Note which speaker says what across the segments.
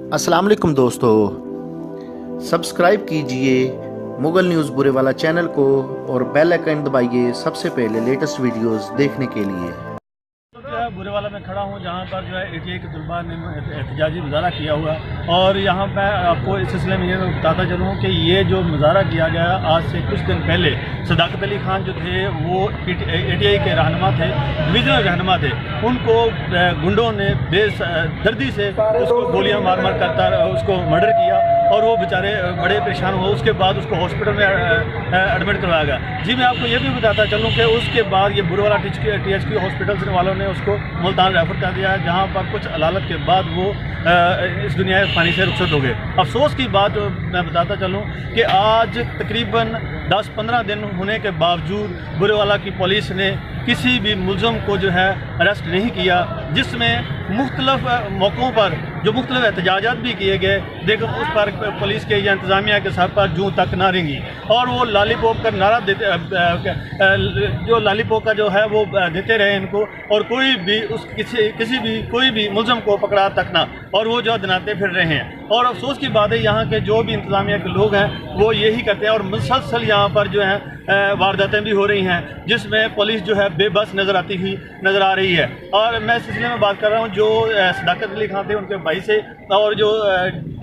Speaker 1: अस्सलाम वालेकुम दोस्तों, सब्सक्राइब कीजिए मुगल न्यूज़ बुरे वाला चैनल को और बेल आइकन दबाइए सबसे पहले लेटेस्ट वीडियोस देखने के लिए।
Speaker 2: बुरे वाला में खड़ा हूँ जहाँ पर जो है एटीआई के तलबा ने एहतजाजी मुजाहरा किया हुआ और यहाँ मैं आपको इस सिलसिले में ये बताता चलूँ कि ये जो मुजाहरा किया गया आज से कुछ दिन पहले सदाकत अली खान जो थे वो एटीआई के रहनुमा थे, डिवीजनल रहनुमा थे, उनको गुंडों ने बेदर्दी से उसको गोलियाँ मार मार कर उसको मर्डर किया और वो बेचारे बड़े परेशान हुए। उसके बाद उसको हॉस्पिटल में एडमिट करवाया गया। जी मैं आपको ये भी बताता चलूँ कि उसके बाद ये बुरे वाला THQ हॉस्पिटल वालों ने उसको मुल्तान रेफर कर दिया, जहाँ पर कुछ अदालत के बाद वो इस दुनिया फ़ानी से रुखसत हो गए। अफसोस की बात मैं बताता चलूँ कि आज तकरीबन 10-15 दिन होने के बावजूद बुरे वाला की पुलिस ने किसी भी मुलज़म को जो है अरेस्ट नहीं किया, जिसमें मुख्तलिफ मौक़ों पर जो मुख्तलिफ एहतजाजात भी किए गए, देखो उस पर पुलिस के या इंतज़ामिया के सर पर जूँ तक ना रेंगी और वो लॉलीपॉप का नारा देते, जो लॉलीपॉप का जो है वो देते रहे इनको, और कोई भी कोई भी मुलज़म को पकड़ा तक ना, और वो जो दिनाते फिर रहे हैं। और अफसोस की बात है यहाँ के जो भी इंतज़ामिया के लोग हैं वो यही करते हैं और मुसलसल यहाँ पर जो है वारदातें भी हो रही हैं, जिसमें पुलिस जो है बेबस नज़र आ रही है। और मैं इस सिलसिले में बात कर रहा हूँ जो सदाकत अली खान थे उनके भाई से, और जो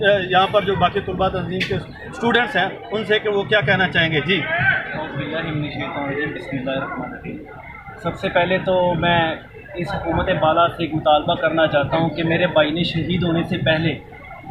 Speaker 2: यहाँ पर जो बाकी तलबा तंजीम के स्टूडेंट्स हैं उनसे कि वो क्या कहना चाहेंगे। जी
Speaker 3: सबसे पहले तो मैं इस हुकूमत बाला से एक मुतालबा करना चाहता हूँ कि मेरे भाई ने शहीद होने से पहले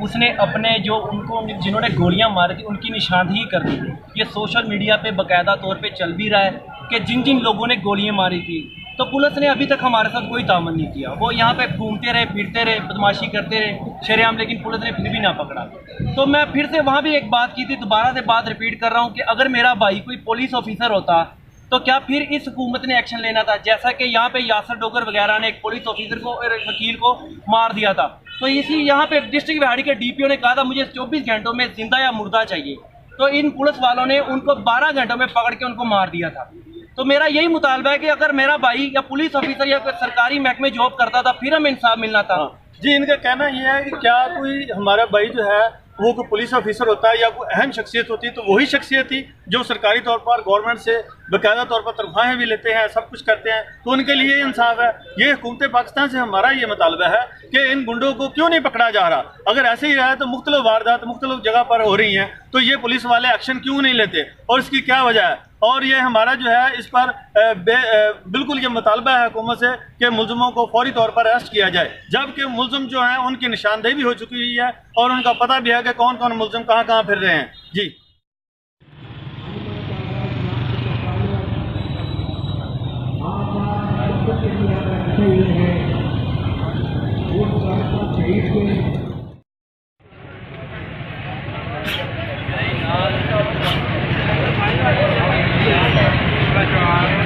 Speaker 3: उसने अपने जो उनको जिन्होंने गोलियां मारी थी उनकी निशानदही कर दी थी। ये सोशल मीडिया पे बाकायदा तौर पे चल भी रहा है कि जिन जिन लोगों ने गोलियां मारी थी, तो पुलिस ने अभी तक हमारे साथ कोई तामन नहीं किया। वो यहाँ पे घूमते रहे, फिरते रहे, बदमाशी करते रहे शरेआम, लेकिन पुलिस ने फिर भी ना पकड़ा। तो मैं फिर से वहाँ भी एक बात की थी, दोबारा से बात रिपीट कर रहा हूँ कि अगर मेरा भाई कोई पुलिस ऑफिसर होता तो क्या फिर इस हुकूमत ने एक्शन लेना था? जैसा कि यहाँ पे यासर डोगर वगैरह ने एक पुलिस ऑफिसर को और एक वकील को मार दिया था, तो इसी यहाँ पे डिस्ट्रिक्ट विहाड़ी के DPO ने कहा था मुझे 24 घंटों में जिंदा या मुर्दा चाहिए, तो इन पुलिस वालों ने उनको 12 घंटों में पकड़ के उनको मार दिया था। तो मेरा यही मुतालबा है कि अगर मेरा भाई या पुलिस ऑफिसर या कोई सरकारी महकमे जॉब करता था फिर हमें इंसाफ मिलना था।
Speaker 2: जी, इनका कहना यह है कि क्या कोई हमारा भाई जो है वो कोई पुलिस ऑफिसर होता है या कोई अहम शख्सियत होती तो वही शख्सियत थी जो सरकारी तौर पर गवर्नमेंट से बाकायदा तौर पर तनख्वाहें भी लेते हैं, सब कुछ करते हैं, तो उनके लिए इंसाफ है। ये हुकूमत पाकिस्तान से हमारा ये मुतालबा है कि इन गुंडों को क्यों नहीं पकड़ा जा रहा। अगर ऐसे ही रहा तो मुख्तलिफ वारदात मुख्तलिफ जगह पर हो रही हैं, तो ये पुलिस वाले एक्शन क्यों नहीं लेते और इसकी क्या वजह है? और ये हमारा जो है इस पर बिल्कुल ये मुतालबा है हुकूमत से कि मुलज़मों को फौरी तौर पर अरेस्ट किया जाए, जबकि मुलज़म जो हैं उनकी निशानदेही भी हो चुकी हुई है और उनका पता भी है कि कौन कौन मुलज़म कहाँ फिर रहे हैं। जी
Speaker 4: That's right.